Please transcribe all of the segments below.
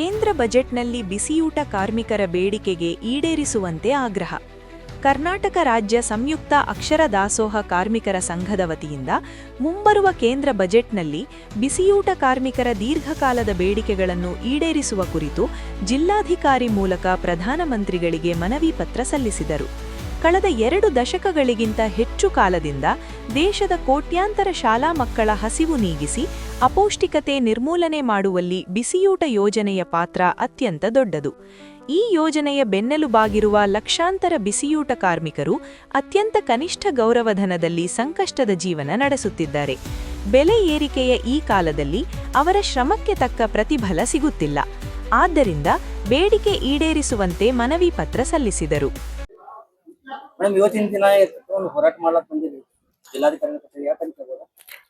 ಕೇಂದ್ರ ಬಜೆಟ್ನಲ್ಲಿ ಬಿಸಿಯೂಟ ಕಾರ್ಮಿಕರ ಬೇಡಿಕೆಗೆ ಈಡೇರಿಸುವಂತೆ ಆಗ್ರಹ. ಕರ್ನಾಟಕ ರಾಜ್ಯ ಸಂಯುಕ್ತ ಅಕ್ಷರ ದಾಸೋಹ ಕಾರ್ಮಿಕರ ಸಂಘದ ವತಿಯಿಂದ ಮುಂಬರುವ ಕೇಂದ್ರ ಬಜೆಟ್ನಲ್ಲಿ ಬಿಸಿಯೂಟ ಕಾರ್ಮಿಕರ ದೀರ್ಘಕಾಲದ ಬೇಡಿಕೆಗಳನ್ನು ಈಡೇರಿಸುವ ಕುರಿತು ಜಿಲ್ಲಾಧಿಕಾರಿ ಮೂಲಕ ಪ್ರಧಾನಮಂತ್ರಿಗಳಿಗೆ ಮನವಿ ಪತ್ರ ಸಲ್ಲಿಸಿದರು. ಕಳೆದ 2 ದಶಕಗಳಿಗಿಂತ ಹೆಚ್ಚು ಕಾಲದಿಂದ ದೇಶದ ಕೋಟ್ಯಾಂತರ ಶಾಲಾ ಮಕ್ಕಳ ಹಸಿವು ನೀಗಿಸಿ ಅಪೌಷ್ಟಿಕತೆ ನಿರ್ಮೂಲನೆ ಮಾಡುವಲ್ಲಿ ಬಿಸಿಯೂಟ ಯೋಜನೆಯ ಪಾತ್ರ ಅತ್ಯಂತ ದೊಡ್ಡದು. ಈ ಯೋಜನೆಯ ಬೆನ್ನೆಲುಬಾಗಿರುವ ಲಕ್ಷಾಂತರ ಬಿಸಿಯೂಟ ಕಾರ್ಮಿಕರು ಅತ್ಯಂತ ಕನಿಷ್ಠ ಗೌರವಧನದಲ್ಲಿ ಸಂಕಷ್ಟದ ಜೀವನ ನಡೆಸುತ್ತಿದ್ದಾರೆ. ಬೆಲೆ ಏರಿಕೆಯ ಈ ಕಾಲದಲ್ಲಿ ಅವರ ಶ್ರಮಕ್ಕೆ ತಕ್ಕ ಪ್ರತಿಫಲ ಸಿಗುತ್ತಿಲ್ಲ. ಆದ್ದರಿಂದ ಬೇಡಿಕೆ ಈಡೇರಿಸುವಂತೆ ಮನವಿ ಪತ್ರ ಸಲ್ಲಿಸಿದರು.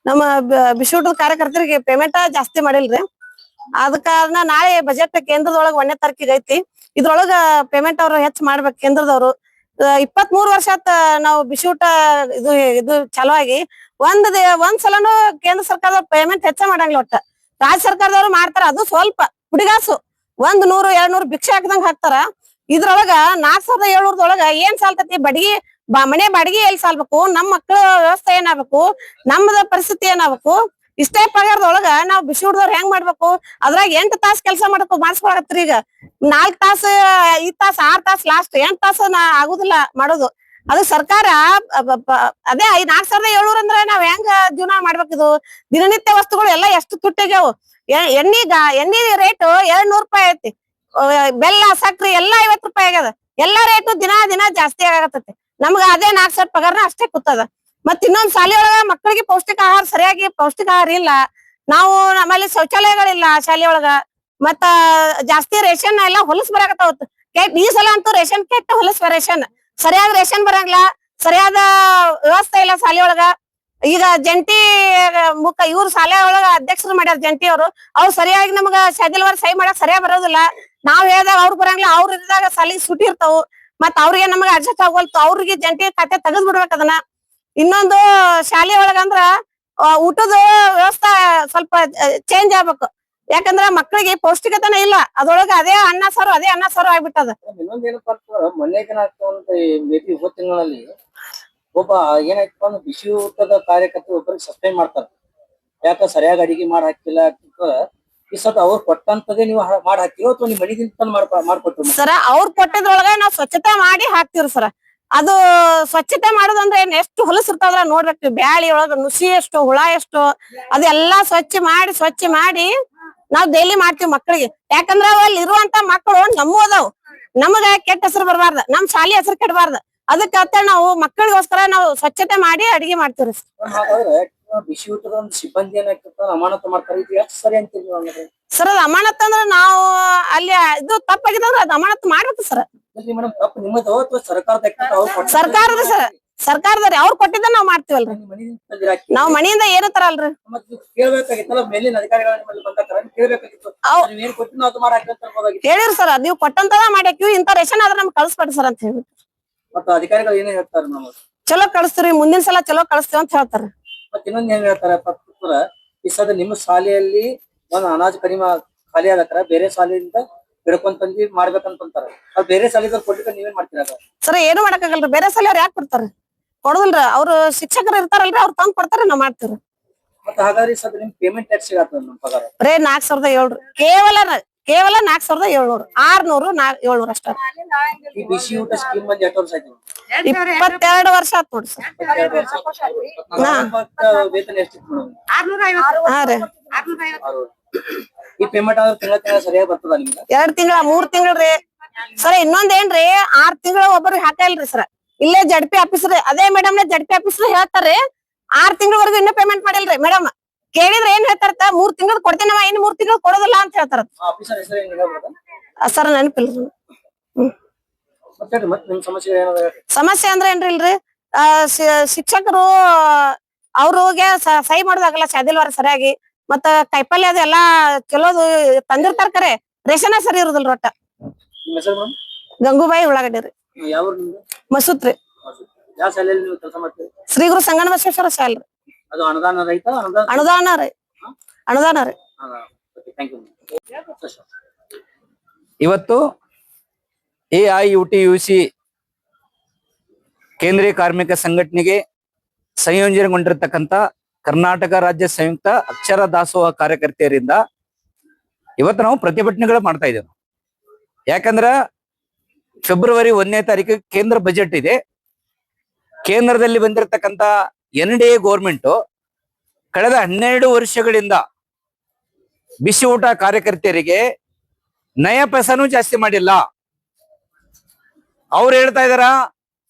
ನಮ್ಮ ಬಿಸಿಯೂಟದ ಕಾರ್ಯಕರ್ತರಿಗೆ ಪೇಮೆಂಟ್ ಜಾಸ್ತಿ ಮಾಡಿಲ್ರಿ. ಅದ ಕಾರಣ ನಾಳೆ ಬಜೆಟ್ ಕೇಂದ್ರದೊಳಗ 1ನೇ ತಾರೀಕಿಗೆ ಐತಿ. ಇದ್ರೊಳಗ ಪೇಮೆಂಟ್ ಅವ್ರು ಹೆಚ್ಚು ಮಾಡ್ಬೇಕು. ಕೇಂದ್ರದವ್ರು 23 ವರ್ಷ ಆತ ನಾವು ಬಿಸಿಯೂಟ ಇದು ಚಾಲೂ ಆಗಿ ಒಂದ್ ಸಲನು ಕೇಂದ್ರ ಸರ್ಕಾರದ ಪೇಮೆಂಟ್ ಹೆಚ್ಚ ಮಾಡಂಗಿಲ್ಲ. ಒಟ್ಟ ರಾಜ್ಯ ಸರ್ಕಾರದವ್ರು ಮಾಡ್ತಾರ, ಅದು ಸ್ವಲ್ಪ ಹುಡುಗಾಸು 100 200 ಭಿಕ್ಷೆ ಹಾಕ್ದಂಗ ಹಾಕ್ತಾರ. ಇದ್ರೊಳಗ 4700 ಏನ್ ಸಾಲ್ತತಿ? ಬಡಗಿ ಮನೆ ಬಾಡಿಗೆ ಎಲ್ಲಿ ಸಾಲ್ಬೇಕು? ನಮ್ಮ ಮಕ್ಕಳ ವ್ಯವಸ್ಥೆ ಏನಾಗ್ಬೇಕು? ನಮ್ಮದ ಪರಿಸ್ಥಿತಿ ಏನಾಗ್ಬೇಕು? ಇಷ್ಟೇ ಪಗಾರದೊಳಗ ನಾವ್ ಬಿಸಿಯೂಟದವ್ರು ಹೆಂಗ್ ಮಾಡ್ಬೇಕು? ಅದ್ರಾಗ 8 ತಾಸು ಕೆಲಸ ಮಾಡಿಸ್ಕೊಳತ್ರಿ. ಈಗ 4 ತಾಸು 5 ತಾಸು 6 ತಾಸು ಲಾಸ್ಟ್ 8 ತಾಸು ಆಗುದಿಲ್ಲ ಮಾಡೋದು. ಅದು ಸರ್ಕಾರ ಅದೇ 4700 ಅಂದ್ರೆ ನಾವ್ ಹೆಂಗ ಜೀವನ ಮಾಡ್ಬೇಕಿದು? ದಿನನಿತ್ಯ ವಸ್ತುಗಳು ಎಲ್ಲ ಎಷ್ಟು ತುಟ್ಟಿಗ್ಯಾವು. ಎಣ್ಣಿ ರೇಟ್ 200 ರೂಪಾಯಿ ಐತಿ. ಬೆಲ್ಲ ಸಕ್ರಿ ಎಲ್ಲಾ 50 ರೂಪಾಯಿ ಆಗ್ಯದ. ಎಲ್ಲಾ ರೇಟು ದಿನ ಜಾಸ್ತಿ ಆಗತ್ತೈತಿ. ನಮ್ಗ ಅದೇ 4 ಸಾವಿರ ಪಗಾರನ ಅಷ್ಟೇ ಕೂತದ. ಮತ್ ಇನ್ನೊಂದ್ ಶಾಲೆಯೊಳಗ ಮಕ್ಕಳಿಗೆ ಸರಿಯಾಗಿ ಪೌಷ್ಟಿಕ ಆಹಾರ ಇಲ್ಲ. ನಾವು ನಮ್ಮಲ್ಲಿ ಶೌಚಾಲಯಗಳಿಲ್ಲ ಶಾಲೆಯೊಳಗ. ಮತ್ತ ಜಾಸ್ತಿ ರೇಷನ್ ಎಲ್ಲ ಹೊಲಸ್ ಬರಾಕತ್ತಾವತ್. ಈ ಸಲ ಅಂತೂ ರೇಷನ್ ಕೆಟ್ಟ ಹೊಲಸ್ ರೇಷನ್, ಸರಿಯಾದ ರೇಷನ್ ಬರಂಗಿಲ್ಲ. ಸರಿಯಾದ ವ್ಯವಸ್ಥೆ ಇಲ್ಲ ಶಾಲೆಯೊಳಗ. ಈಗ ಜಂಟಿ ಇವ್ರು ಶಾಲೆ ಒಳಗ ಅಧ್ಯಕ್ಷರು ಮಾಡ್ಯಾರ ಜಂಟಿ ಅವ್ರು ಸರಿಯಾಗಿ ನಮ್ಗ ಶೆಡ್ಯೂಲ್ ಸಹಿ ಮಾಡಕ್ ಸರಿಯಾಗಿ ಬರೋದಿಲ್ಲ. ನಾವ್ ಹೇಳ್ದಾಗ ಅವ್ರು ಬರಂಗಿಲ್ಲ. ಅವ್ರ ಇದ್ದಾಗ ಶಾಲಿ ಸುಟಿ ಇರ್ತಾವು. ಮತ್ ಅವ್ರಿಗೆ ನಮ್ಗೆ ಅಡ್ಜಸ್ಟ್ ಆಗೋಲ್ತು. ಅವ್ರಿಗೆ ಜಂಟಿ ಖಾತೆ ತೆಗೆದ್ ಬಿಡ್ಬೇಕ ಅದನ್ನ. ಇನ್ನೊಂದು ಶಾಲೆ ಒಳಗಂದ್ರ ಊಟದ ವ್ಯವಸ್ಥೆ ಸ್ವಲ್ಪ ಚೇಂಜ್ ಆಗ್ಬೇಕು. ಯಾಕಂದ್ರ ಮಕ್ಕಳಿಗೆ ಪೌಷ್ಟಿಕತೆನ ಇಲ್ಲ. ಅದ್ರೊಳಗ ಅದೇ ಅನ್ನ ಸಾರು ಆಗ್ಬಿಟ್ಟದ. ಇನ್ನೊಂದೇನಪ್ಪಾ ಅಂತಂದ್ರ ಮೊನ್ನೆ ತಿಂಗಳಲ್ಲಿ ಒಬ್ಬ ಏನಾಯ್ತಪ್ಪ ಅಂದ್ರೆ ಬಿಸಿಯೂಟದ ಕಾರ್ಯಕರ್ತ ಒಬ್ಬರಿಗೆ ಸಸ್ಪೆಂಡ್ ಮಾಡ್ತಾರ. ಯಾಕ ಸರಿಯಾಗಿ ಅಡಿಗೆ ಮಾಡಿ ಹಾಕಿಲ್ಲ ಈ ಸತ್ ಅವ್ರು ಕೊಟ್ಟಂತದೇ ನೀವು ಮಾಡಿ ಹಾಕಿರೋ ಅಥವಾ ನಿಮ್ ಮನೆದಿಂದ ಮಾಡ್ಕೊಟ್ರು? ಸರ ಅವ್ರು ಕೊಟ್ಟಿದ್ರೊಳಗ ನಾವ್ ಸ್ವಚ್ಛತೆ ಮಾಡಿ ಹಾಕ್ತಿವ್ರಿ ಸರ. ಅದು ಸ್ವಚ್ಛತೆ ಮಾಡೋದಂದ್ರೆ ಎಷ್ಟು ಹೊಲಸ್ ಇರ್ತಾವ್ರ ನೋಡ್ಬೇಕು. ಬ್ಯಾಳಿ ಒಳಗ ನುಸಿ ಎಷ್ಟು, ಹುಳ ಎಷ್ಟು, ಅದೆಲ್ಲಾ ಸ್ವಚ್ಛ ಮಾಡಿ ನಾವ್ ಡೈಲಿ ಮಾಡ್ತೀವಿ ಮಕ್ಕಳಿಗೆ. ಯಾಕಂದ್ರ ಅಲ್ಲಿ ಇರುವಂತ ಮಕ್ಕಳು ನಮ್ಮೂ ಅದಾವ್. ನಮಗ ಕೆಟ್ಟ ಹೆಸರು ಬರ್ಬಾರ್ದ, ನಮ್ ಶಾಲೆ ಹೆಸರು ಕೆಡಬಾರ್ದ. ಅದಕ್ಕೆ ನಾವು ಮಕ್ಕಳಿಗೋಸ್ಕರ ನಾವು ಸ್ವಚ್ಛತೆ ಮಾಡಿ ಅಡಿಗೆ ಮಾಡ್ತೀವ್ರಿ. ಬಿಸಿಯೂಟದ ಒಂದು ಸಿಬ್ಬಂದಿ ಅಮಾನತು ಮಾಡ್ತಾರೆ, ಇದು ಎಷ್ಟು ಸರಿ ಅಂತೀವಿ? ಸರ್ ಅದ್ ಅಮಾನತ್ ಅಂದ್ರ ನಾವು ಅಲ್ಲಿ ಇದು ತಪ್ಪಾಗಿದಂದ್ರ ಅದ್ ಅಮಾನತ್ ಮಾಡ್ಬೇಕು ಸರ್. ಸರ್ಕಾರದ ಸರ್, ಸರ್ಕಾರದವ್ರಿ ಅವ್ರು ಕೊಟ್ಟಿದ್ದ ನಾವ್ ಮಾಡ್ತೀವಲ್ರಿ. ನಾವ್ ಮನೆಯಿಂದ ಏನು ತರಲ್ರಿ. ಹೇಳಿರಿ ಸರ್, ನೀವು ಕೊಟ್ಟಂತದ ಮಾಡ್ಯಾಕಿವಿ, ಇಂತ ರೇಷನ್ ಆದ್ರ ನಮ್ಗೆ ಕಳ್ಸ್ಬೇಡ್ರಿ ಸರ್ ಅಂತ ಹೇಳಿ. ಅಧಿಕಾರಿಗಳು ಏನೇ ಹೇಳ್ತಾರ? ಚಲೋ ಕಳಿಸ್ತೀವಿ, ಮುಂದಿನ ಸಲ ಚಲೋ ಕಳಿಸ್ತೀವಿ ಅಂತ ಹೇಳ್ತಾರ. ಮತ್ತೆ ಇನ್ನೊಂದ್ ಏನ್ ಹೇಳ್ತಾರ ಈ ಸದ ನಿಮ್ಮ ಶಾಲೆಯಲ್ಲಿ ಒಂದ್ ಅನಾಜ್ ಕಡಿಮೆ ಖಾಲಿ ಆಗತ್ತಾರ, ಬೇರೆ ಶಾಲೆಯಿಂದ ಹಿಡ್ಕೊಂತಂದಿ ಮಾಡ್ಬೇಕಂತಾರ. ಅದ್ ಬೇರೆ ಶಾಲೆದವ್ರು ಕೊಟ್ಟಿದ್ರೆ ನೀವೇನ್ ಮಾಡ್ತೀರ? ಸರ್ ಏನು ಮಾಡಕ್ಕಾಗಲ್ರಿ. ಬೇರೆ ಶಾಲೆಯವ್ರು ಯಾಕೆ ಕೊಡ್ತಾರ? ಕೊಡುದಿಲ್ರಿ. ಅವ್ರು ಶಿಕ್ಷಕರು ಇರ್ತಾರಲ್ರಿ, ಅವ್ರು ತಂದ್ ಕೊಡ್ತಾರ, ನಾವ್ ಮಾಡ್ತೀವ್ರಿ. ಮತ್ತೆ ಹಾಗಾದ್ರೆ ಸದ್ ನಿಮ್ ಪೇಮೆಂಟ್ ಎಷ್ಟು ಸಿಗತ್ತ? ನಮ್ ಪಗಾರ ಬರೇ 4700 ಕೇವಲ 4700 600 ಅಷ್ಟ. ಈ ಬಿಸಿಯೂಟ ಸ್ಕೀಮ್ ಬಂದ್ 2 ವರ್ಷ ಆಯ್ತು. 22 ವರ್ಷ ಆತ್ ನೋಡ್ರಿ ಸರ್. ವೇತನ ಎಷ್ಟಿತ್ತು ಮೇಡಮ್? 650. ಹಾ ರೀ, ಈ ಪೇಮೆಂಟ್ ಆದ್ರೆ ತಿಂಗಳ ಸರಿಯಾಗಿ ಬರ್ತದ ನಿಮ್ಗೆ? 2 ತಿಂಗಳ 3 ತಿಂಗಳ್ರಿ ಸರ್. ಇನ್ನೊಂದೇನ್ರಿ, 6 ತಿಂಗಳ ಒಬ್ಬರಿಗೆ ಹಾಕಲ್ರಿ ಸರ್. ಇಲ್ಲೇ ಜಡ್ಪಿ ಆಫೀಸರ್, ಅದೇ ಮೇಡಮ್ ಜಡ್ಪಿ ಆಫೀಸರ್ ಹೇಳ್ತಾರ್ರಿ 6 ತಿಂಗಳವರೆಗೂ ಇನ್ನೂ ಪೇಮೆಂಟ್ ಮಾಡಿಲ್ರಿ. ಮೇಡಮ್ ಕೇಳಿದ್ರೆ ಏನ್ ಹೇಳ್ತಾರ? 3 ತಿಂಗಳು ಕೊಡ್ತೇನೆ, ಇನ್ನು 3 ತಿಂಗಳು ಕೊಡೋದಿಲ್ಲ ಅಂತ ಹೇಳ್ತಾರ ಸರ್. ನೆನಪಿಲ್ರಿ. ಸಮಸ್ಯೆ ಅಂದ್ರೆ ಏನ್ರಿ, ಶಿಕ್ಷಕರು ಅವ್ರಿಗೆ ಸಹಿ ಮಾಡೋದಾಗಲ್ಲ ಶಾದಿಲ್ವಾರ ಸರಿಯಾಗಿ. ಮತ್ತ ಕೈಪಲ್ಯ ಅದೆಲ್ಲಾ ಚಲೋದು ತಂದಿರ್ತಾರ, ಕರೆ ರೇಷನ್ ಸರಿ ಇರುದಿಲ್ರಿ ಒಟ್ಟ. ಗಂಗೂಬಾಯಿ ಉಳ್ಳಾಗಡ್ಡಿ ರೀ, ಮಸೂತ್ರಿ, ಶ್ರೀ ಗುರು ಸಂಗಣ ಬಸವೇಶ್ವರ ಶಾಲೆ. ಅನುದಾನ ರೀ. ಇವತ್ತು AIUTUC ಕೇಂದ್ರೀಯ ಕಾರ್ಮಿಕ ಸಂಘಟನೆಗೆ ಸಂಯೋಜನೆಗೊಂಡಿರ್ತಕ್ಕಂಥ ಕರ್ನಾಟಕ ರಾಜ್ಯ ಸಂಯುಕ್ತ ಅಕ್ಷರ ದಾಸೋಹ ಕಾರ್ಯಕರ್ತೆಯರಿಂದ ಇವತ್ತು ನಾವು ಪ್ರತಿಭಟನೆಗಳು ಮಾಡ್ತಾ ಇದ್ದೇವೆ. ಯಾಕಂದ್ರ ಫೆಬ್ರವರಿ 1ನೇ ತಾರೀಕು ಕೇಂದ್ರ ಬಜೆಟ್ ಇದೆ. ಕೇಂದ್ರದಲ್ಲಿ ಬಂದಿರತಕ್ಕಂತ NDA ಗೌರ್ಮೆಂಟ್ ಕಳೆದ 12 ವರ್ಷಗಳಿಂದ ಬಿಸಿ ಊಟ ಕಾರ್ಯಕರ್ತೆಯರಿಗೆ ನಯ ಪೈಸಾನು ಜಾಸ್ತಿ ಮಾಡಿಲ್ಲ. ಅವ್ರು ಹೇಳ್ತಾ ಇದಾರ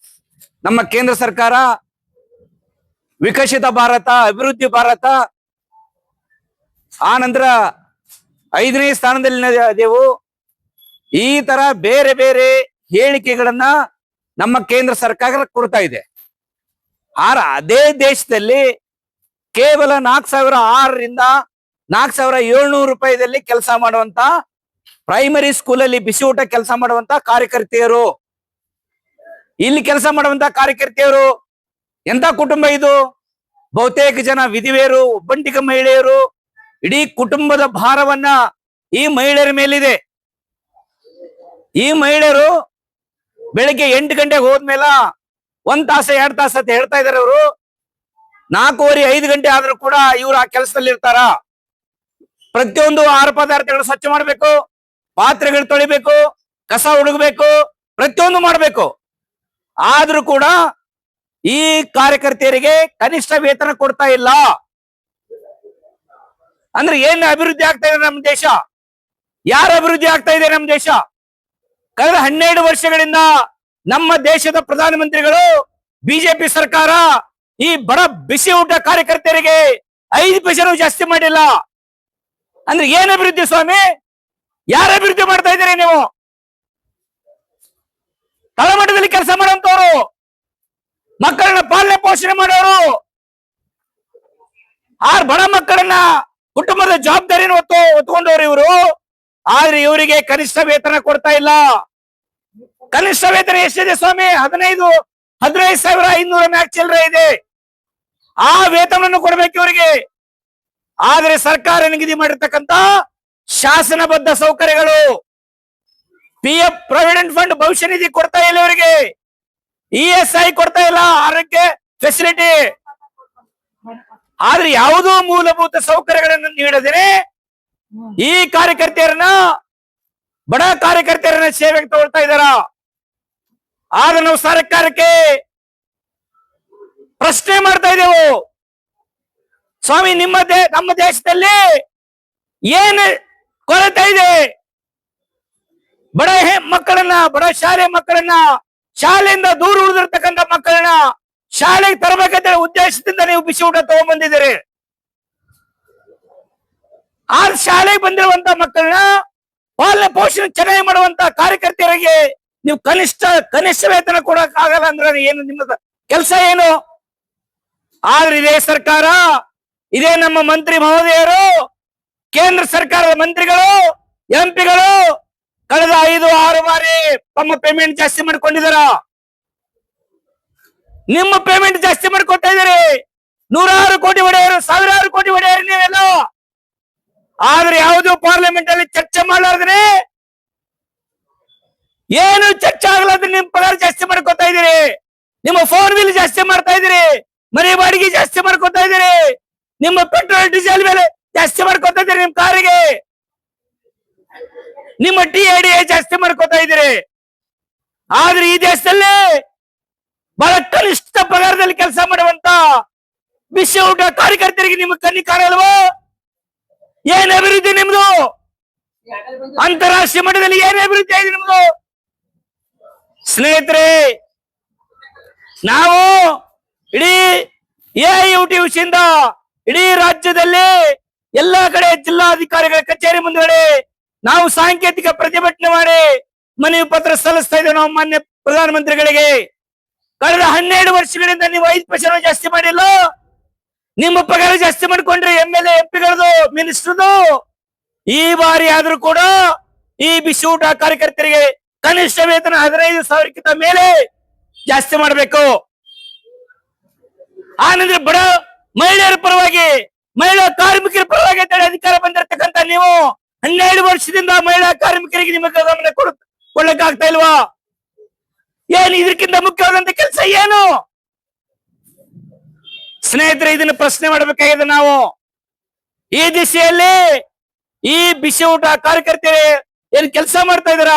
ನಮ್ಮ ಕೇಂದ್ರ ಸರ್ಕಾರ ವಿಕಸಿತ ಭಾರತ, ಅಭಿವೃದ್ಧಿ ಭಾರತ, ಆ ನಂತರ 5ನೇ ಸ್ಥಾನದಲ್ಲಿ ಅದೆವು. ಈ ತರ ಬೇರೆ ಬೇರೆ ಹೇಳಿಕೆಗಳನ್ನ ನಮ್ಮ ಕೇಂದ್ರ ಸರ್ಕಾರ ಕೊಡ್ತಾ ಇದೆ. ಅದೇ ದೇಶದಲ್ಲಿ ಕೇವಲ 4,006ರಿಂದ 4,700 ರೂಪಾಯಿದಲ್ಲಿ ಕೆಲಸ ಮಾಡುವಂತ ಪ್ರೈಮರಿ ಸ್ಕೂಲಲ್ಲಿ ಬಿಸಿ ಊಟ ಕೆಲಸ ಮಾಡುವಂತ ಕಾರ್ಯಕರ್ತೆಯರು, ಇಲ್ಲಿ ಕೆಲಸ ಮಾಡುವಂತ ಕಾರ್ಯಕರ್ತೆಯರು ಎಂತ ಕುಟುಂಬ ಇದು? ಬಹುತೇಕ ಜನ ವಿಧವೆಯರು, ಒಬ್ಬಂಟಿಗ ಮಹಿಳೆಯರು. ಇಡೀ ಕುಟುಂಬದ ಭಾರವನ್ನ ಈ ಮಹಿಳೆಯರ ಮೇಲಿದೆ. ಈ ಮಹಿಳೆಯರು ಬೆಳಿಗ್ಗೆ 8 ಗಂಟೆಗೆ ಹೋದ್ಮೇಲೆ 1 ತಾಸು 2 ತಾಸು ಅಂತ ಹೇಳ್ತಾ ಇದಾರೆ. ಅವರು 4:30 5 ಗಂಟೆ ಆದ್ರೂ ಕೂಡ ಇವ್ರು ಆ ಕೆಲಸದಲ್ಲಿ ಇರ್ತಾರ. ಪ್ರತಿಯೊಂದು ಆಹಾರ ಪದಾರ್ಥಗಳು ಸ್ವಚ್ಛ ಮಾಡ್ಬೇಕು, ಪಾತ್ರೆಗಳು ತೊಳಿಬೇಕು, ಕಸ ಹುಡುಗಬೇಕು, ಪ್ರತಿಯೊಂದು ಮಾಡ್ಬೇಕು. ಆದ್ರೂ ಕೂಡ ಈ ಕಾರ್ಯಕರ್ತೆಯರಿಗೆ ಕನಿಷ್ಠ ವೇತನ ಕೊಡ್ತಾ ಇಲ್ಲ. ಅಂದ್ರೆ ಏನ್ ಅಭಿವೃದ್ಧಿ ಆಗ್ತಾ ಇದೆ ನಮ್ಮ ದೇಶ? ಯಾರ ಅಭಿವೃದ್ಧಿ ಆಗ್ತಾ ಇದೆ ನಮ್ಮ ದೇಶ? ಕಳೆದ 12 ವರ್ಷಗಳಿಂದ ನಮ್ಮ ದೇಶದ ಪ್ರಧಾನಮಂತ್ರಿಗಳು, ಬಿಜೆಪಿ ಸರ್ಕಾರ ಈ ಬಡ ಬಿಸಿ ಊಟ ಕಾರ್ಯಕರ್ತೆಯರಿಗೆ 5 ಪೈಸೆನೂ ಜಾಸ್ತಿ ಮಾಡಿಲ್ಲ. ಅಂದ್ರೆ ಏನ್ ಅಭಿವೃದ್ಧಿ ಸ್ವಾಮಿ? ಯಾರ ಅಭಿವೃದ್ಧಿ ಮಾಡ್ತಾ ಇದ್ದೀರಿ ನೀವು? ತಳಮಟ್ಟದಲ್ಲಿ ಕೆಲಸ ಮಾಡುವಂತವ್ರು, ಮಕ್ಕಳನ್ನ ಪಾಲನೆ ಪೋಷಣೆ ಮಾಡೋರು, ಬಡ ಮಕ್ಕಳನ್ನ ಕುಟುಂಬದ ಜವಾಬ್ದಾರಿಯನ್ನು ಹೊತ್ಕೊಂಡವ್ರು ಇವರು. ಆದ್ರೆ ಇವರಿಗೆ ಕನಿಷ್ಠ ವೇತನ ಕೊಡ್ತಾ ಇಲ್ಲ. ಕನಿಷ್ಠ ವೇತನ ಎಷ್ಟಿದೆ ಸ್ವಾಮಿ? 15,500 ಮ್ಯಾಕ್ ಚಿಲ್ಲರೆ ಇದೆ. ಆ ವೇತನವನ್ನು ಕೊಡ್ಬೇಕು ಇವರಿಗೆ. ಆದ್ರೆ ಸರ್ಕಾರ ನಿಗದಿ ಮಾಡಿರ್ತಕ್ಕಂತ ಶಾಸನಬದ್ಧ ಸೌಕರ್ಯಗಳು, PF ಪ್ರಾವಿಡೆಂಟ್ ಫಂಡ್ ಭವಿಷ್ಯ ನಿಧಿ ಕೊಡ್ತಾ ಇಲ್ಲ ಇವರಿಗೆ, ESI ಕೊಡ್ತಾ ಇಲ್ಲ, ಆರೋಗ್ಯ ಫೆಸಿಲಿಟಿ. ಆದ್ರೆ ಯಾವುದೋ ಮೂಲಭೂತ ಸೌಕರ್ಯಗಳನ್ನು ನೀಡದೇನೆ ಈ ಕಾರ್ಯಕರ್ತೆಯರನ್ನ, ಬಡ ಕಾರ್ಯಕರ್ತೆಯರನ್ನ ಸೇವೆಗೆ ತಗೊಳ್ತಾ ಇದ್ದಾರ. ಆಗ ನಾವು ಸರ್ಕಾರಕ್ಕೆ ಪ್ರಶ್ನೆ ಮಾಡ್ತಾ ಇದ್ದೇವೆ, ಸ್ವಾಮಿ ನಮ್ಮ ದೇಶದಲ್ಲಿ ಏನು ಕೊರತೆ ಇದೆ? ಬಡ ಮಕ್ಕಳನ್ನ, ಬಡ ಶಾಲೆ ಮಕ್ಕಳನ್ನ, ಶಾಲೆಯಿಂದ ದೂರ ಉಳಿದಿರ್ತಕ್ಕಂಥ ಮಕ್ಕಳನ್ನ ಶಾಲೆಗೆ ತರಬೇಕಂತ ಉದ್ದೇಶದಿಂದ ನೀವು ಬಿಸಿ ಊಟ ತಗೊಂಡ್ಬಂದಿದ್ದೀರಿ. ಆ ಶಾಲೆಗೆ ಬಂದಿರುವಂತ ಮಕ್ಕಳನ್ನ ಪಾಲನೆ ಪೋಷಣೆ ಚೆನ್ನಾಗಿ ಮಾಡುವಂತ ಕಾರ್ಯಕರ್ತೆಯರಿಗೆ ನೀವು ಕನಿಷ್ಠ ವೇತನ ಕೊಡಕ್ ಆಗಲ್ಲ ಅಂದ್ರೆ ಏನು ನಿಮ್ಮ ಕೆಲಸ ಏನು? ಆದ್ರೆ ಇದೇ ಸರ್ಕಾರ, ಇದೇ ನಮ್ಮ ಮಂತ್ರಿ ಮಹೋದಯರು, ಕೇಂದ್ರ ಸರ್ಕಾರದ ಮಂತ್ರಿಗಳು, MP ಗಳು ಕಳೆದ 5-6 ಬಾರಿ ತಮ್ಮ ಪೇಮೆಂಟ್ ಜಾಸ್ತಿ ಮಾಡ್ಕೊಂಡಿದಾರ. ನಿಮ್ಮ ಪೇಮೆಂಟ್ ಜಾಸ್ತಿ ಮಾಡ್ಕೊತಾ ಇದ್ದೀರಿ. 100 ಕೋಟಿ ಹೊಡೆಯರು, 1000 ಕೋಟಿ ಹೊಡೆಯರು ನೀವೆಲ್ಲ. ಆದ್ರೆ ಯಾವುದು ಪಾರ್ಲಿಮೆಂಟ್ ಅಲ್ಲಿ ಚರ್ಚೆ ಮಾಡಲಾರ್ದ್ರೆ, ಏನು ಚರ್ಚೆ ಆಗಲಾರ್ದ್ರೆ ನಿಮ್ ಪಗಾರ ಜಾಸ್ತಿ ಮಾಡ್ಕೊತಾ ಇದೀರಿ. ನಿಮ್ಮ ಫೋನ್ ಬಿಲ್ ಜಾಸ್ತಿ ಮಾಡ್ತಾ ಇದೀರಿ, ಮನೆ ಬಾಡಿಗೆ ಜಾಸ್ತಿ ಮಾಡ್ಕೊತಾ ಇದೀರಿ, ನಿಮ್ಮ ಪೆಟ್ರೋಲ್ ಡೀಸೆಲ್ ಬೆಲೆ ಜಾಸ್ತಿ ಮಾಡ್ಕೊತಾ ಇದೀರಿ, ನಿಮ್ ಕಾರಿಗೆ ನಿಮ್ಮ TIDA ಜಾಸ್ತಿ ಮಾಡ್ಕೊತಾ ಇದೀರಿ. ಆದ್ರೆ ಈ ದೇಶದಲ್ಲಿ ಬಹಳ ಕನಿಷ್ಠ ಪಗಾರದಲ್ಲಿ ಕೆಲಸ ಮಾಡುವಂತ ಬಿಸಿ ಊಟ ಕಾರ್ಯಕರ್ತರಿಗೆ ನಿಮ್ಗೆ ಕಣ್ಣಿ ಕಾಣಲ್ವೋ? ಏನ್ ಅಭಿವೃದ್ಧಿ ನಿಮ್ದು? ಅಂತಾರಾಷ್ಟ್ರೀಯ ಮಟ್ಟದಲ್ಲಿ ಏನ್ ಅಭಿವೃದ್ಧಿ ಆಗಿದೆ ನಿಮ್ದು? ಸ್ನೇಹಿತರೆ, ನಾವು ಇಡೀ AIUTUC ಇಂದ ಇಡೀ ರಾಜ್ಯದಲ್ಲಿ ಎಲ್ಲಾ ಕಡೆ ಜಿಲ್ಲಾಧಿಕಾರಿಗಳ ಕಚೇರಿ ಮುಂದುಗಡೆ ನಾವು ಸಾಂಕೇತಿಕ ಪ್ರತಿಭಟನೆ ಮಾಡಿ ಮನವಿ ಪತ್ರ ಸಲ್ಲಿಸ್ತಾ ಇದ್ದೇವೆ ನಾವು ಮಾನ್ಯ ಪ್ರಧಾನಮಂತ್ರಿಗಳಿಗೆ. ಕಳೆದ 12 ವರ್ಷಗಳಿಂದ ನೀವು 5 ಪೈಸೆ ಜಾಸ್ತಿ ಮಾಡಿಲ್ಲ. ನಿಮ್ಮ ಪಗಾರ ಜಾಸ್ತಿ ಮಾಡ್ಕೊಂಡ್ರಿ, MLA MP ಗಳದು, ಮಿನಿಸ್ಟರ್ದು. ಈ ಬಾರಿ ಆದ್ರೂ ಕೂಡ ಈ ಬಿಸಿ ಊಟ ಕಾರ್ಯಕರ್ತರಿಗೆ ಕನಿಷ್ಠ ವೇತನ 15,000ಕ್ಕಿಂತ ಮೇಲೆ ಜಾಸ್ತಿ ಮಾಡಬೇಕು. ಆನಂತರ ಬಡ ಮಹಿಳೆಯರ ಪರವಾಗಿ, ಮಹಿಳಾ ಕಾರ್ಮಿಕರ ಪರವಾಗಿ ಅಧಿಕಾರ ಬಂದಿರತಕ್ಕಂತ ನೀವು 12 ವರ್ಷದಿಂದ ಮಹಿಳಾ ಕಾರ್ಮಿಕರಿಗೆ ನಿಮಗೆ ಗಮನ ಕೊಡಕ್ಕಾಗ್ತಾ ಇಲ್ವಾ? ಏನು ಇದಕ್ಕಿಂತ ಮುಖ್ಯವಾದಂತ ಕೆಲಸ ಏನು? ಸ್ನೇಹಿತರೆ, ಇದನ್ನ ಪ್ರಶ್ನೆ ಮಾಡಬೇಕಾಗಿದೆ ನಾವು. ಈ ದಿಶೆಯಲ್ಲಿ ಈ ಬಿಸಿ ಊಟ ಕಾರ್ಯಕರ್ತರು ಏನ್ ಕೆಲಸ ಮಾಡ್ತಾ ಇದಾರ,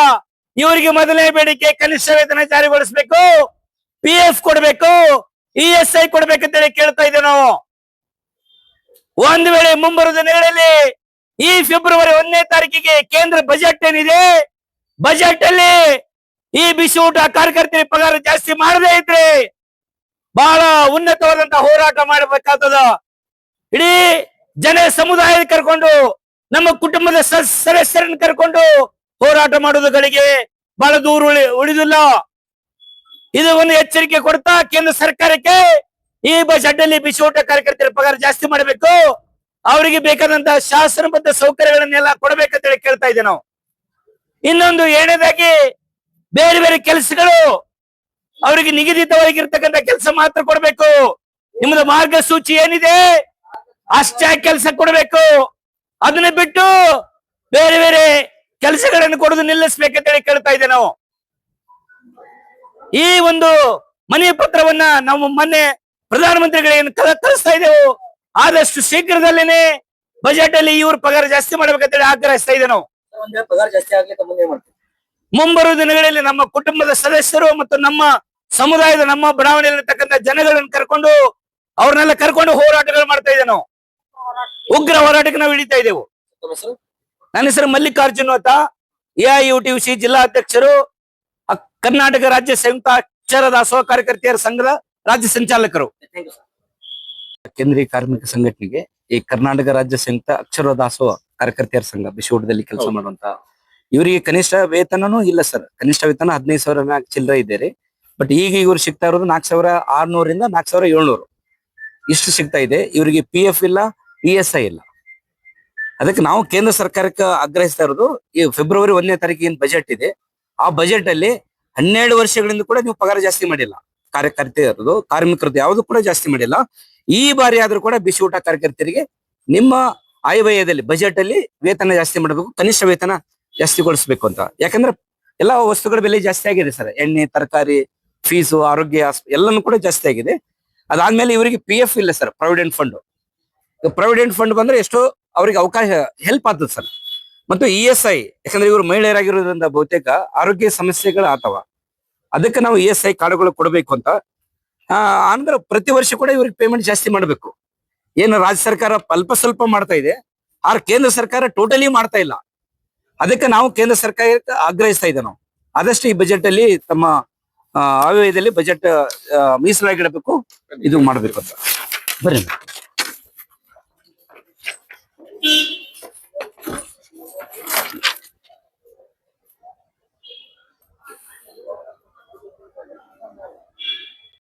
ಇವರಿಗೆ ಮೊದಲನೇ ಬೇಡಿಕೆ ಕನಿಷ್ಠ ವೇತನ ಜಾರಿಗೊಳಿಸಬೇಕು, PF ಕೊಡ್ಬೇಕು, ESI ಕೊಡ್ಬೇಕಂತೇಳಿ ಕೇಳ್ತಾ ಇದ್ದೇವೆ ನಾವು. ಒಂದು ವೇಳೆ ಮುಂಬರುವ ದಿನಗಳಲ್ಲಿ ಈ ಫೆಬ್ರವರಿ 1ನೇ ತಾರೀಕಿಗೆ ಕೇಂದ್ರ ಬಜೆಟ್ ಏನಿದೆ, ಬಜೆಟ್ ಅಲ್ಲಿ ಈ ಬಿಸಿ ಊಟ ಕಾರ್ಯಕರ್ತರಿಗೆ ಪಗಾರ ಜಾಸ್ತಿ ಮಾಡದೇ ಇದ್ರೆ ಬಹಳ ಉನ್ನತವಾದಂತಹ ಹೋರಾಟ ಮಾಡಬೇಕಾಗ್ತದ. ಇಡೀ ಜನ ಸಮುದಾಯ ಕರ್ಕೊಂಡು, ನಮ್ಮ ಕುಟುಂಬದ ಸದಸ್ಯರನ್ನು ಕರ್ಕೊಂಡು ಹೋರಾಟ ಮಾಡುವುದಗಳಿಗೆ ಬಹಳ ದೂರ ಉಳಿದಿಲ್ಲ. ಇದು ಒಂದು ಎಚ್ಚರಿಕೆ ಕೊಡ್ತಾ ಕೇಂದ್ರ ಸರ್ಕಾರಕ್ಕೆ ಈ ಬಜೆಟ್ ಅಲ್ಲಿ ಬಿಸಿ ಊಟ ಕಾರ್ಯಕರ್ತರ ಪಗಾರ ಜಾಸ್ತಿ ಮಾಡಬೇಕು, ಅವರಿಗೆ ಬೇಕಾದಂತಹ ಶಾಸನಬದ್ಧ ಸೌಕರ್ಯಗಳನ್ನೆಲ್ಲ ಕೊಡಬೇಕಂತ ಹೇಳಿ ಕೇಳ್ತಾ ಇದ್ದೇವೆ ನಾವು. ಇನ್ನೊಂದು ಏಳನೇದಾಗಿ ಬೇರೆ ಬೇರೆ ಕೆಲಸಗಳು ಅವರಿಗೆ ನಿಗದಿತವಾಗಿರ್ತಕ್ಕಂಥ ಕೆಲಸ ಮಾತ್ರ ಕೊಡಬೇಕು. ನಿಮ್ಮದು ಮಾರ್ಗಸೂಚಿ ಏನಿದೆ ಅಷ್ಟೇ ಕೆಲಸ ಕೊಡಬೇಕು. ಅದನ್ನ ಬಿಟ್ಟು ಬೇರೆ ಬೇರೆ ಕೆಲಸಗಳನ್ನು ಕೊಡೋದು ನಿಲ್ಲಿಸ್ಬೇಕಂತ ಹೇಳಿ ಕೇಳ್ತಾ ಇದ್ದೇವೆ ನಾವು. ಈ ಒಂದು ಮನವಿ ಪತ್ರವನ್ನ ನಾವು ಮೊನ್ನೆ ಪ್ರಧಾನಮಂತ್ರಿಗಳಿಗೆ ಕಳಿಸ್ತಾ ಇದ್ದೆವು. ಆದಷ್ಟು ಶೀಘ್ರದಲ್ಲೇನೆ ಬಜೆಟ್ ಅಲ್ಲಿ ಇವ್ರ ಪಗಾರ ಜಾಸ್ತಿ ಮಾಡ್ಬೇಕಂತ ಹೇಳಿ ಆಗ್ರಹಿಸ್ತಾ ಇದ್ದೇವೆ ನಾವು. ಒಂದ್ ವೇಳೆ ಪಗಾರ ಜಾಸ್ತಿ ಆಗ್ಲಿಕ್ಕೆ ಮುಂದೆ ಮಾಡ್ತೀವಿ. ಮುಂಬರುವ ದಿನಗಳಲ್ಲಿ ನಮ್ಮ ಕುಟುಂಬದ ಸದಸ್ಯರು ಮತ್ತು ನಮ್ಮ ಸಮುದಾಯದ ನಮ್ಮ ಬಡಾವಣೆಯಲ್ಲಿರ್ತಕ್ಕಂಥ ಜನಗಳನ್ನು ಕರ್ಕೊಂಡು ಅವ್ರನ್ನೆಲ್ಲ ಕರ್ಕೊಂಡು ಹೋರಾಟಗಳು ಮಾಡ್ತಾ ಇದ್ದೇವೆ ನಾವು. ಉಗ್ರ ಹೋರಾಟಕ್ಕೆ ನಾವು ಹಿಡಿತಾ ಇದ್ದೆವು. ತಮ್ಮ ಹೆಸರು? ನನ್ನ ಹೆಸರು ಮಲ್ಲಿಕಾರ್ಜುನ್ ಅಂತ, AIUTUC ಜಿಲ್ಲಾ ಅಧ್ಯಕ್ಷರು, ಕರ್ನಾಟಕ ರಾಜ್ಯ ಸಂಯುಕ್ತ ಅಕ್ಷರ ದಾಸೋಹ ಕಾರ್ಯಕರ್ತೆಯರ ಸಂಘದ ರಾಜ್ಯ ಸಂಚಾಲಕರು. Thank you, sir. ಕೇಂದ್ರೀಯ ಕಾರ್ಮಿಕ ಸಂಘಟನೆಗೆ ಈ ಕರ್ನಾಟಕ ರಾಜ್ಯ ಸಂಯುಕ್ತ ಅಕ್ಷರ ದಾಸೋಹ ಕಾರ್ಯಕರ್ತೆಯರ ಸಂಘ ಬಿಸಿ ಊಟದಲ್ಲಿ ಕೆಲಸ ಮಾಡುವಂತ ಇವರಿಗೆ ಕನಿಷ್ಠ ವೇತನನೂ ಇಲ್ಲ ಸರ್. ಕನಿಷ್ಠ ವೇತನ 15,000 ಮ್ಯಾಗ ಚಿಲ್ಲರೆ ಇದ್ದೇರಿ. ಬಟ್ ಈಗ ಇವ್ರು ಸಿಗ್ತಾ ಇರೋದು 4,600 4,700 ಇಷ್ಟು ಸಿಗ್ತಾ ಇದೆ. ಇವರಿಗೆ PF ಇಲ್ಲ, ESI ಇಲ್ಲ. ಅದಕ್ಕೆ ನಾವು ಕೇಂದ್ರ ಸರ್ಕಾರಕ್ಕೆ ಆಗ್ರಹಿಸ್ತಾ ಇರೋದು, ಈ ಫೆಬ್ರವರಿ 1ನೇ ತಾರೀಕಿಗೆ ಏನ್ ಬಜೆಟ್ ಇದೆ, ಆ ಬಜೆಟ್ ಅಲ್ಲಿ 12 ವರ್ಷಗಳಿಂದ ಕೂಡ ನೀವು ಪಗಾರ ಜಾಸ್ತಿ ಮಾಡಿಲ್ಲ. ಕಾರ್ಯಕರ್ತೆಯರದು ಕಾರ್ಮಿಕರದ್ದು ಯಾವುದು ಕೂಡ ಜಾಸ್ತಿ ಮಾಡಿಲ್ಲ. ಈ ಬಾರಿ ಆದ್ರೂ ಕೂಡ ಬಿಸಿ ಊಟ ಕಾರ್ಯಕರ್ತರಿಗೆ ನಿಮ್ಮ ಆಯವ್ಯಯದಲ್ಲಿ ಬಜೆಟ್ ಅಲ್ಲಿ ವೇತನ ಜಾಸ್ತಿ ಮಾಡಬೇಕು, ಕನಿಷ್ಠ ವೇತನ ಜಾಸ್ತಿಗೊಳಿಸ್ಬೇಕು ಅಂತ. ಯಾಕಂದ್ರೆ ಎಲ್ಲಾ ವಸ್ತುಗಳ ಬೆಲೆ ಜಾಸ್ತಿ ಆಗಿದೆ ಸರ್. ಎಣ್ಣೆ, ತರಕಾರಿ, ಫೀಸು, ಆರೋಗ್ಯ ಎಲ್ಲಾನು ಕೂಡ ಜಾಸ್ತಿ ಆಗಿದೆ. ಅದಾದ್ಮೇಲೆ ಇವರಿಗೆ PF ಇಲ್ಲ sir, provident fund. Provident fund ಬಂದ್ರೆ ಎಷ್ಟೋ ಅವ್ರಿಗೆ ಅವಕಾಶ ಹೆಲ್ಪ್ ಆಗ್ತದೆ ಸರ್. ಮತ್ತು ESI, ಯಾಕಂದ್ರೆ ಇವರು ಮಹಿಳೆಯರಾಗಿರೋದ್ರಿಂದ ಬಹುತೇಕ ಆರೋಗ್ಯ ಸಮಸ್ಯೆಗಳು ಆತವ. ಅದಕ್ಕೆ ನಾವು ESI ಕಾರ್ಡ್ಗಳು ಕೊಡಬೇಕು ಅಂತ. ಅಂದ್ರೆ ಪ್ರತಿ ವರ್ಷ ಕೂಡ ಇವ್ರಿಗೆ ಪೇಮೆಂಟ್ ಜಾಸ್ತಿ ಮಾಡಬೇಕು. ಏನು ರಾಜ್ಯ ಸರ್ಕಾರ ಅಲ್ಪ ಸ್ವಲ್ಪ ಮಾಡ್ತಾ ಇದೆ, ಆದ್ರೆ ಕೇಂದ್ರ ಸರ್ಕಾರ ಟೋಟಲಿ ಮಾಡ್ತಾ ಇಲ್ಲ. ಅದಕ್ಕೆ ನಾವು ಕೇಂದ್ರ ಸರ್ಕಾರಕ್ಕೆ ಆಗ್ರಹಿಸ್ತಾ ಇದ್ದೇವೆ ನಾವು. ಆದಷ್ಟು ಈ ಬಜೆಟ್ ಅಲ್ಲಿ ತಮ್ಮ ಆಯವ್ಯಯದಲ್ಲಿ ಬಜೆಟ್ ಮೀಸಲಾಗಿಡಬೇಕು, ಇದು ಮಾಡ್ಬೇಕು ಅಂತ. ಬರ್ರಿ.